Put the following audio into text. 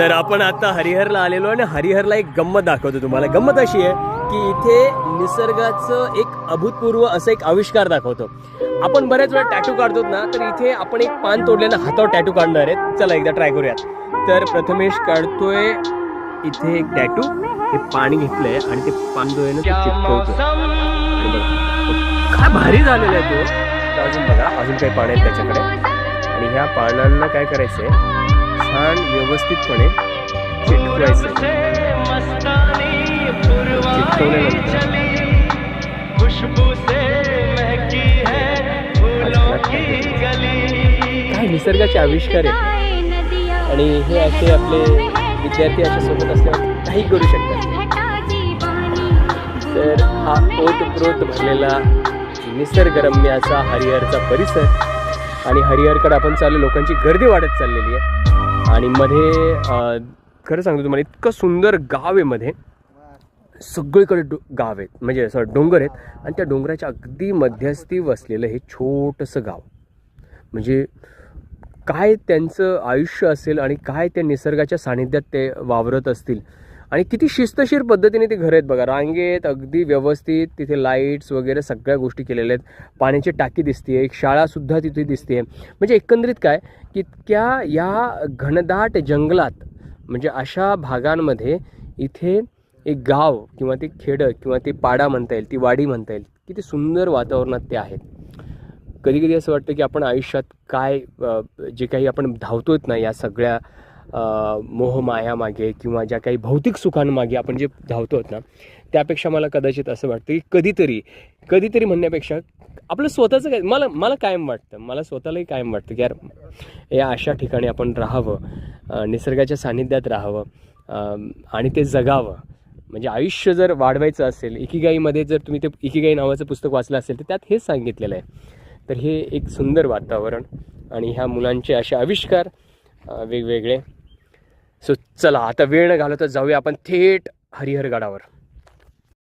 तर आपण आता हरिहरला आलेलो आणि हरिहरला एक गंमत दाखवतो तुम्हाला। गंमत अशी आहे की इथे निसर्गाचं एक अभूतपूर्व असं एक आविष्कार दाखवतो। आपण बऱ्याच वेळा टॅटू काढतो ना, तर इथे आपण एक पान तोडल्यानं हातावर टॅटू काढणार आहेत। चला एकदा ट्राय करूयात। तर प्रथमेश काढतोय इथे एक टॅटू, हे पाणी घेतलंय आणि ते पान डोळ्यानं चिपकवतोय। काय भारी झालेलं आहे तो। तर अजून बघा, अजून काही पाणी आहेत त्याच्याकडे आणि ह्या पानांना काय करायचंय, छान व्यवस्थितपणे चिटकवायचं। चिटकवल्यानंतर काय निसर्गाचे आविष्कार आहे आणि हे असे आपले विद्यार्थी अशा सोबत असल्यावर काही करू शकतात। तर हा ओतप्रोत भरलेला निसर्गरम्य असा हरिहरचा परिसर आणि हरिहरकडे आपण चाललो, लोकांची गर्दी वाढत चाललेली आहे आणि मध्ये खरं सांगतो तुम्हाला इतकं सुंदर गाव आहे। मध्ये सगळीकडे गाव आहेत, म्हणजे असं डोंगर आहेत आणि त्या डोंगराच्या अगदी मध्यस्थी वसलेलं हे छोटंसं गाव। म्हणजे काय त्यांचं आयुष्य असेल आणि काय त्या निसर्गाच्या सानिध्यात ते वावरत असतील आणि किती शिस्तशीर पद्धतीने ते घर आहेत बघा, रांगेत अगदी व्यवस्थित। तिथे लाईट्स वगैरे सगळ्या गोष्टी केलेल्या आहेत। पाण्याची टाकी दिसते, एक शाळासुद्धा तिथे दिसते। म्हणजे एकंदरीत काय की इतक्या या घनदाट जंगलात, म्हणजे अशा भागांमध्ये इथे एक गाव किंवा ते खेडं किंवा ते पाडा म्हणता येईल, ती वाडी म्हणता येईल, किती सुंदर वातावरणात ते आहेत। कधी कधी असं वाटतं की आपण आयुष्यात काय जे काही आपण धावतोत ना, या सगळ्या मोहमायामागे किंवा ज्या काही भौतिक सुखांमागे आपण जे धावतोत ना, त्यापेक्षा मला कदाचित असं वाटतं की कधीतरी म्हणण्यापेक्षा आपलं स्वतःचं काय, मला कायम वाटतं, मला स्वतःलाही कायम वाटतं की यार या अशा ठिकाणी आपण राहावं, निसर्गाच्या सानिध्यात राहावं आणि ते जगावं। म्हणजे आयुष्य जर वाढवायचं असेल, इकिगाईमध्ये जर तुम्ही ते इकिगाई नावाचं पुस्तक वाचलं असेल तर त्यात हेच सांगितलेलं आहे। तर हे एक सुंदर वातावरण आणि ह्या मुलांचे असे आविष्कार वेगवेगळे। सो चला आता वेळ न घालवता जाऊया आपण थेट हरिहरगडावर।